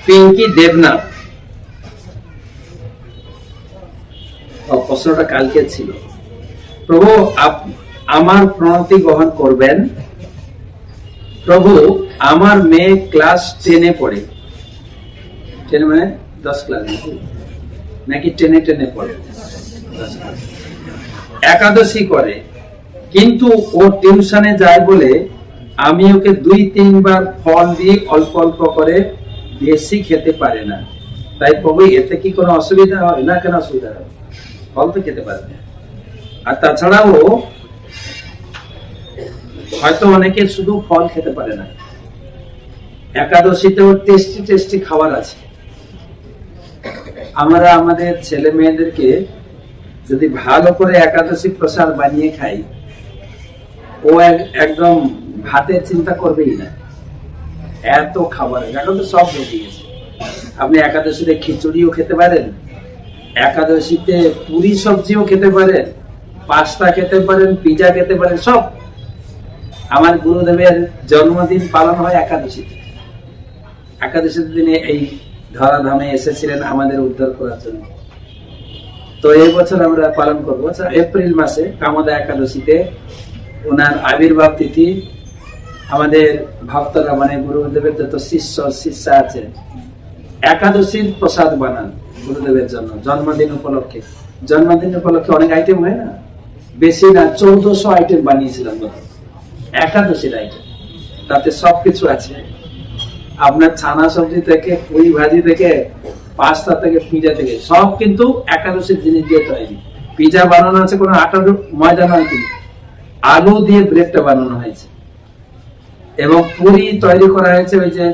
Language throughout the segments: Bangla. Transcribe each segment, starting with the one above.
পিঙ্কি দেবনাথ, প্রশ্নটা কালকে ছিল। প্রভু আমার প্রণতি গ্রহণ করবেন। প্রভু আমার মেয়ে ক্লাস 10-এ পড়ে, 10 মানে 10 ক্লাস নাকি 10-এ পড়ে, একাদশী করে, কিন্তু ও টিউশনে যায় বলে আমি ওকে 2-3 বার ফল দিয়ে অল্প অল্প করে, বেশি খেতে পারে না। তাই প্রভু এতে কি কোনো অসুবিধা হয় না? কেন অসুবিধা হয়? ফল তো খেতে পারবে। আর তাছাড়াও হয়তো অনেকে শুধু ফল খেতে পারে না, একাদশীতেও টেস্টি টেস্টি খাবার আছে। আমরা আমাদের ছেলে মেয়েদেরকে যদি ভালো করে একাদশী প্রসাদ বানিয়ে খাই, ও একদম ভাতের চিন্তা করবেই না, এত খাবার। এখন তো সব বেরিয়ে গেছে। আপনি একাদশীতে খিচুড়িও খেতে পারেন, একাদশীতে পুরি সবজিও খেতে পারেন, পাস্তা খেতে পারেন, পিজা খেতে পারেন, সব। আমার গুরুদেবের জন্মদিন পালন হয় একাদশীতে। একাদশীর দিনে এই ধরাধামে এসেছিলেন আমাদের উদ্ধার করার জন্য। তো এই বছর আমরা পালন করবো এপ্রিল মাসে কামদা একাদশীতে ওনার আবির্ভাব তিথি। আমাদের ভক্তরা মানে গুরুদেবের যত শিষ্য শিষ্যা আছে একাদশীর প্রসাদ বানান গুরুদেবের জন্য জন্মদিন উপলক্ষে। জন্মদিন উপলক্ষে অনেক আইটেম হয় না, বেশি না, 1400 আইটেম বানিয়েছিলাম একাদশীর আইটেম। তাতে সবকিছু আছে, আপনার ছানা সবজি থেকে, পুরি ভাজি থেকে, পাস্তা থেকে, পিজা থেকে, সব কিন্তু একাদশীর জিনিস দিয়ে তৈরি। পিজা বানানো আছে কোনো আটা ময়দা নয়, কিন্তু আলু দিয়ে ব্রেডটা বানানো হয়েছে। এবং পুরি তৈরি করা হয়েছে ওই যে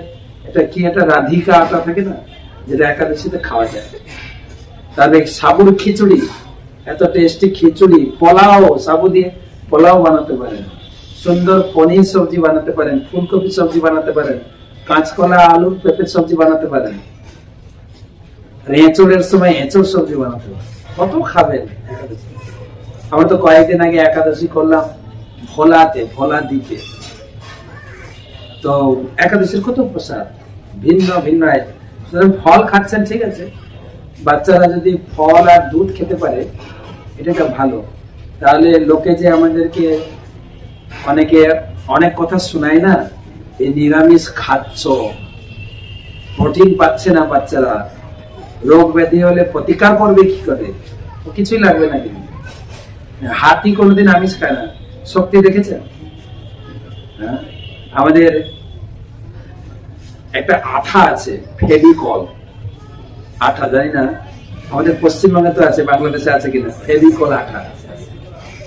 এটা কি, একটা রাধিকা আটা থাকে না, যেটা একাদশীতে খাওয়া যায়। তারপরে সাবুর খিচুড়ি, এত টেস্টি খিচুড়ি। পোলাও, সাবু দিয়ে পোলাও বানাতে পারেন, সুন্দর পনির সবজি বানাতে পারেন, ফুলকপি সবজি বানাতে পারেন, কাঁচকলা আলু পেঁপের সবজি বানাতে পারেন, এঁচড়ের সময় এঁচড় সবজি বানাতে পারেন। কত খাবেন একাদশী। আমরা তো কয়েকদিন আগে একাদশী করলাম ভোলা দ্বীপে। তো একাদশীর কত প্রসাদ, ভিন্ন ভিন্ন আইটেম। ফল খাচ্ছেন, ঠিক আছে, বাচ্চারা যদি ফল আর দুধ খেতে পারে এটা ভালো। তাহলে লোকে যে আমাদেরকে অনেকে অনেক কথা শোনায় না, এই নিরামিষ খাচ্ছ, প্রোটিন পাচ্ছে না বাচ্চারা, রোগ ব্যাধি হলে প্রতিকার করবে কি করে, কিছুই লাগবে না। কিন্তু হাতি কোনোদিন আমিষ খায় না, শক্তি দেখেছেন? আমাদের একটা আঠা আছে, ফেভিকল আঠা, জানি না আমাদের পশ্চিমবঙ্গে তো আছে, বাংলাদেশে আছে কিনা, ফেভিকল আঠা।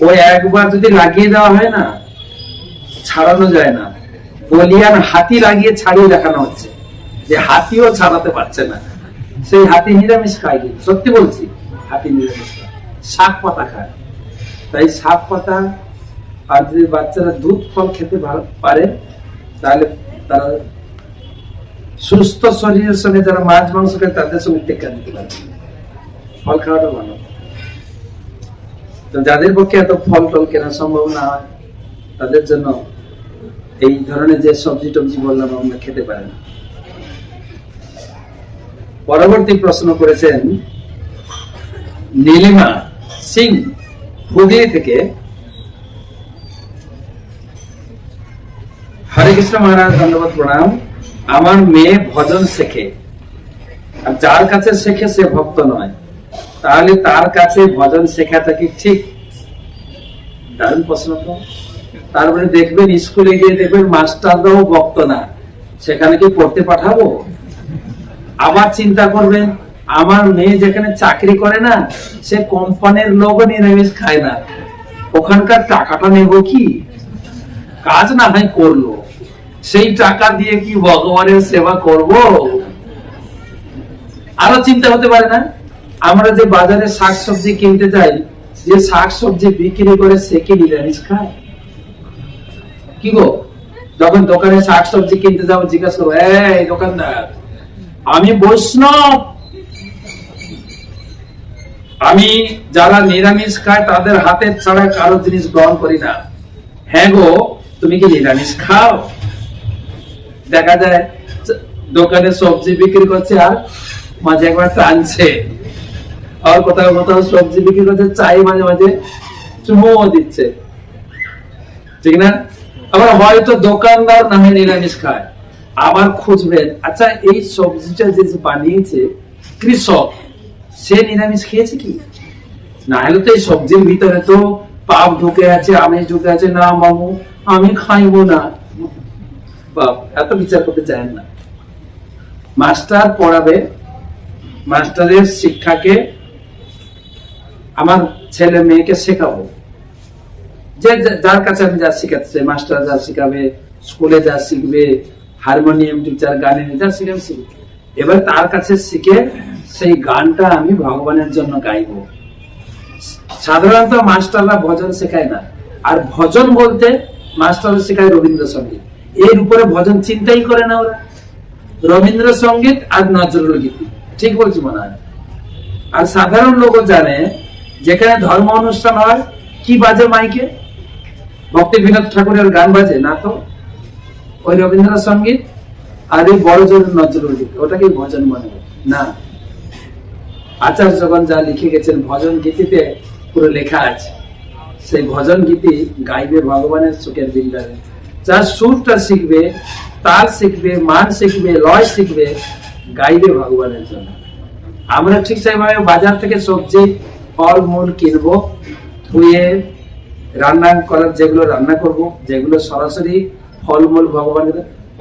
ওই একবার যদি লাগিয়ে দেওয়া হয় না, ছাড়ানো যায় না। বলিয়ান হাতি লাগিয়ে ছাড়িয়ে দেখানো হচ্ছে যে হাতিও ছাড়াতে পারছে না। সেই হাতি নিরামিষ খায়, কিন্তু সত্যি বলছি, হাতি নিরামিষ খায়, শাক পাতা খায়। তাই শাক পাতা আর যদি বাচ্চারা দুধ ফল খেতে পারে, তাহলে তারা সুস্থ শরীরের সঙ্গে, যারা মাছ মাংস খায় তাদের সঙ্গে টেক্কা দিতে পারবে। ফল খাওয়াটা ভালো। তো যাদের পক্ষে এত ফল টল কেনা সম্ভব না হয়, তাদের জন্য এই ধরনের যে সবজি টবজি বললাম আমরা খেতে পারেন। পরবর্তী প্রশ্ন করেছেন নীলিমা সিং, হুগলি থেকে। হরে কৃষ্ণ মহারাজ, ধন্যবাদ, প্রণাম। আমার মেয়ে ভজন শেখে, আর যার কাছে শেখে সে ভক্ত নয়, তাহলে তার কাছে ভজন শেখাটা কি ঠিক? দারুণ প্রশ্ন তো। তারপরে দেখবেন স্কুলে গিয়ে দেখবেন মাস্টাররাও ভক্ত না, সেখানে কি পড়তে পাঠাবো? আবার চিন্তা করবেন আমার মেয়ে যেখানে চাকরি করে না, সে কোম্পানির লোকও নিরামিষ খায় না, ওখানকার টাকাটা নেব কি? কাজ না হয় করলো, সেই টাকা দিয়ে কি ভগবানের সেবা করব? আরো চিন্তা হতে পারে না? আমরা যে বাজারে শাকসবজি কিনতে যাই, যে শাকসবজি বিক্রি করে সে কি নিরামিষ খায়? কি গো, যখন দোকানে শাকসবজি কিনতে যাবো জিজ্ঞাসা করবো, এই দোকানদার, আমি বৈষ্ণব, আমি যারা নিরামিষ খায় তাদের হাতের ছাড়া কারো জিনিস গ্রহণ করি না। হ্যাঁ গো, তুমি কি নিরামিষ খাও? দেখা যায় দোকানে সবজি বিক্রি করছে আর মাঝে একবার টানছে, আর কোথাও কোথাও সবজি বিক্রি করছে, চাই মাঝে মাঝে চুমুও দিচ্ছে, ঠিক না? আবার হয়তো দোকানদার না হয় নিরামিষ খায়, আবার খুঁজবেন আচ্ছা এই সবজিটা যে বানিয়েছে কৃষক, সে নিরামিষ খেয়েছে কি? না হলে তো এই সবজির ভিতরে তো পাপ ঢুকে আছে, আমিষ ঢুকে আছে, না মামু আমি খাইবো না। বাপ এত বিচার করতে চান না। মাস্টার পড়াবে, মাস্টারের শিক্ষাকে আমার ছেলে মেয়েকে শেখাবো, যে যার কাছে আমি যা শিখাচ্ছে, মাস্টার যা শিখাবে, স্কুলে যা শিখবে, হারমোনিয়াম টিচার গানের যা শিখাবে শিখবে, এবার তার কাছে শিখে সেই গানটা আমি ভগবানের জন্য গাইবো। সাধারণত মাস্টাররা ভজন শেখায় না, আর ভজন বলতে মাস্টার শেখায় রবীন্দ্রসঙ্গীত, এর উপরে ভজন চিন্তাই করে না ওরা। রবীন্দ্রসঙ্গীত আর নজরুল গীতি, ঠিক বলছি মনে হয়। আর সাধারণ লোক জানে যেখানে ধর্ম অনুষ্ঠান হয় কি বাজে মাইকে, ভক্তি বিনোদ ঠাকুরের গান বাজে না, তো ওই রবীন্দ্রসঙ্গীত আর এই বড় জোর নজরুল গীতি, ওটাকে ভজন মনে না। আচার্যগণ যা লিখে গেছেন ভজন গীতিতে পুরো লেখা আছে, সেই ভজন গীতি গাইবে ভগবানের চোখের বিন্দারে। যার সুরটা শিখবে, তাল শিখবে, মান শিখবে, লয় শিখবে, গাইবে ভগবানের জন্য। আমরা ঠিক সেইভাবে বাজার থেকে সবজি ফল মূল কিনবো, ধুয়ে রান্না করার যেগুলো রান্না করব, যেগুলো সরাসরি ফলমূল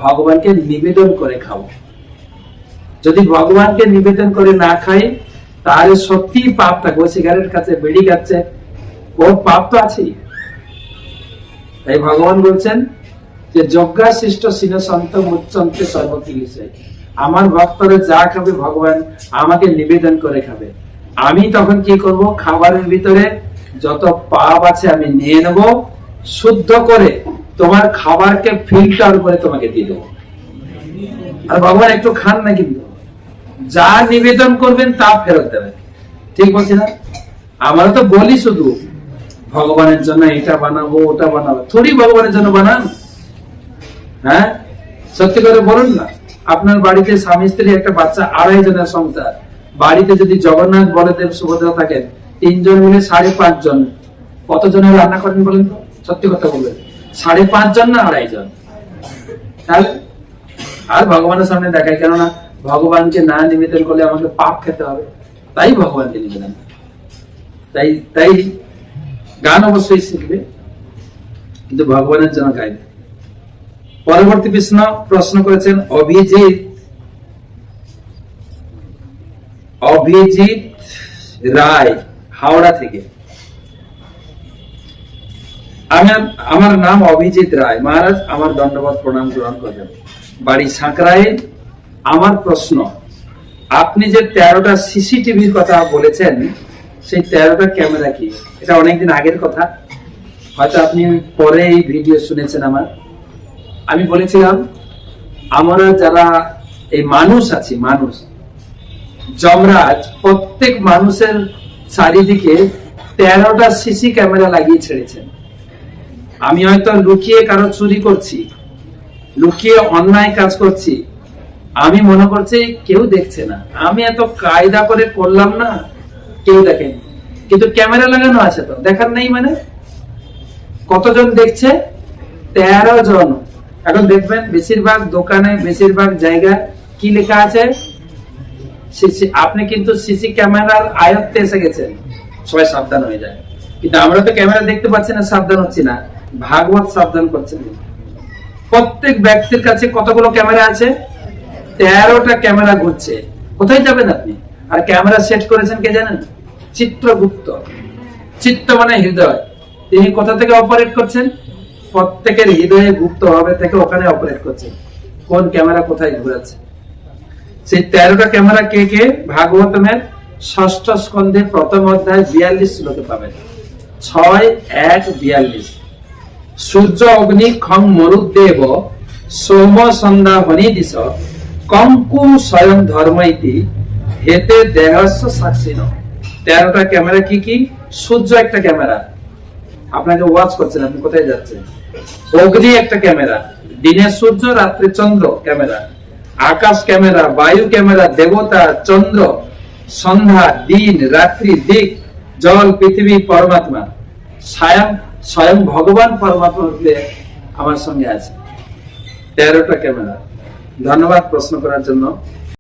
ভগবানকে নিবেদন করে খাবো। যদি ভগবানকে নিবেদন করে না খাই তাহলে সত্যি পাপ থাকবে। সিগারেট খাচ্ছে, বিড়ি খাচ্ছে, ওর পাপ তো আছেই। তাই ভগবান বলছেন যে যজ্ঞা শিষ্ট সিন সন্ত মুচ্চন্তে সর্বকিলিশে, আমার ভক্তরা যা খাবে ভগবান আমাকে নিবেদন করে খাবে। আমি তখন কি করব, খাবারের ভিতরে যত পাপ আছে আমি নিয়ে নেব, শুদ্ধ করে তোমার খাবারকে ফিল্টার করে তোমাকে দিয়ে দেবো। আর ভগবান একটু খান না, কিন্তু যা নিবেদন করবেন তা ফেরত দেবেন, ঠিক বলছি না? আমরা তো বলি শুধু ভগবানের জন্য এটা বানাবো ওটা বানাবো, থোড়ি ভগবানের জন্য বানান। হ্যাঁ সত্যি করে বলুন না, আপনার বাড়িতে স্বামী স্ত্রী একটা বাচ্চা, 2.5 জনের সংসার, বাড়িতে যদি জগন্নাথ বলদেব সুভদ্রা থাকেন, 3 জন মিলে 5.5 জন, কতজনের রান্না করেন বলেন তো? সত্যি কথা বলবেন, 5.5 জন না 2.5 জন? আর ভগবানের সামনে দেখায়, কেননা ভগবানকে না নিবেদন করলে আমাকে পাপ খেতে হবে, তাই ভগবানকে নিবেদন। তাই গান অবশ্যই শিখবে, কিন্তু ভগবানের জন্য গাইবে। পরবর্তী প্রশ্ন করেছেন অভিজিৎ রায়, হাওড়া থেকে। আমার নাম অভিজিৎ রায়, মহারাজ আমার দণ্ডবত প্রণাম গ্রহণ করবেন, বাড়ি সাঁকরায়। আমার প্রশ্ন, আপনি যে 13টা সিসিটিভির কথা বলেছেন, সেই 13টা ক্যামেরা কি? এটা অনেকদিন আগের কথা, হয়তো আপনি পরে এই ভিডিও শুনেছেন আমার। আমি বলেছিলাম আমরা যারা এই মানুষ আছি, মানুষ যমরাজ প্রত্যেক মানুষের চারিদিকে 13টা সিসি ক্যামেরা লাগিয়ে ছেড়েছেন। আমি হয়তো লুকিয়ে কারো চুরি করছি, লুকিয়ে অন্যায় কাজ করছি, আমি মনে করছি কেউ দেখছে না, আমি এত কায়দা করে করলাম না, কেউ দেখেনি, কিন্তু ক্যামেরা লাগানো আছে তো দেখার নেই। মানে কতজন দেখছে? 13 জন। এখন দেখবেন বেশিরভাগ দোকানে, বেশিরভাগ জায়গায় কি লেখা আছে? আপনি কিন্তু সিসি ক্যামেরার আয়ত্তে এসে গেছেন, সবাই সাবধান হয়ে যায়। কিন্তু আমরা তো ক্যামেরা দেখতে পাচ্ছি না, সাবধান হচ্ছি না। ভাগবত সাবধান করছেন। প্রত্যেক ব্যক্তির কাছে কতগুলো ক্যামেরা আছে? 13টা ক্যামেরা ঘুরছে। কোথায় যাবেন আপনি? আর ক্যামেরা সেট করেছেন কে জানেন? চিত্রগুপ্ত। চিত্ত মানে হৃদয়। তিনি কোথা থেকে অপারেট করছেন? প্রত্যেকের হৃদয়ে গুপ্ত ভাবে থেকে ওখানে অপারেট করছেন, কোন ক্যামেরা কোথায় ঘুরাচ্ছে। সেই 13টা ক্যামেরা কে কে? ভাগবতমের 6ষ্ঠ স্কন্ধে 1ম অধ্যায় 42 শ্লোকে পাবেন। 6:1-42। সূর্য অগ্নি খং মরুদেব সোম সন্ধ্যা হনি দিশ কঙ্কু স্বয়ং ধর্ম ইতি হেতে দেহস্য সাক্ষী। 13টা ক্যামেরা কি কি? সূর্য একটা ক্যামেরা, আপনাকে ওয়াচ করছেন, আপনি কোথায় যাচ্ছেন। অগ্নি একটা ক্যামেরা, দিনের সূর্য রাত্রে চন্দ্র ক্যামেরা। আকাশ ক্যামেরা, বায়ু ক্যামেরা, দেবতা, চন্দ্র, সন্ধ্যা, দিন, রাত্রি, দিক, জল, পৃথিবী, পরমাত্মা, স্বয়ং স্বয়ং ভগবান পরমাত্মা আমার সঙ্গে আছে। 13টা ক্যামেরা। ধন্যবাদ প্রশ্ন করার জন্য।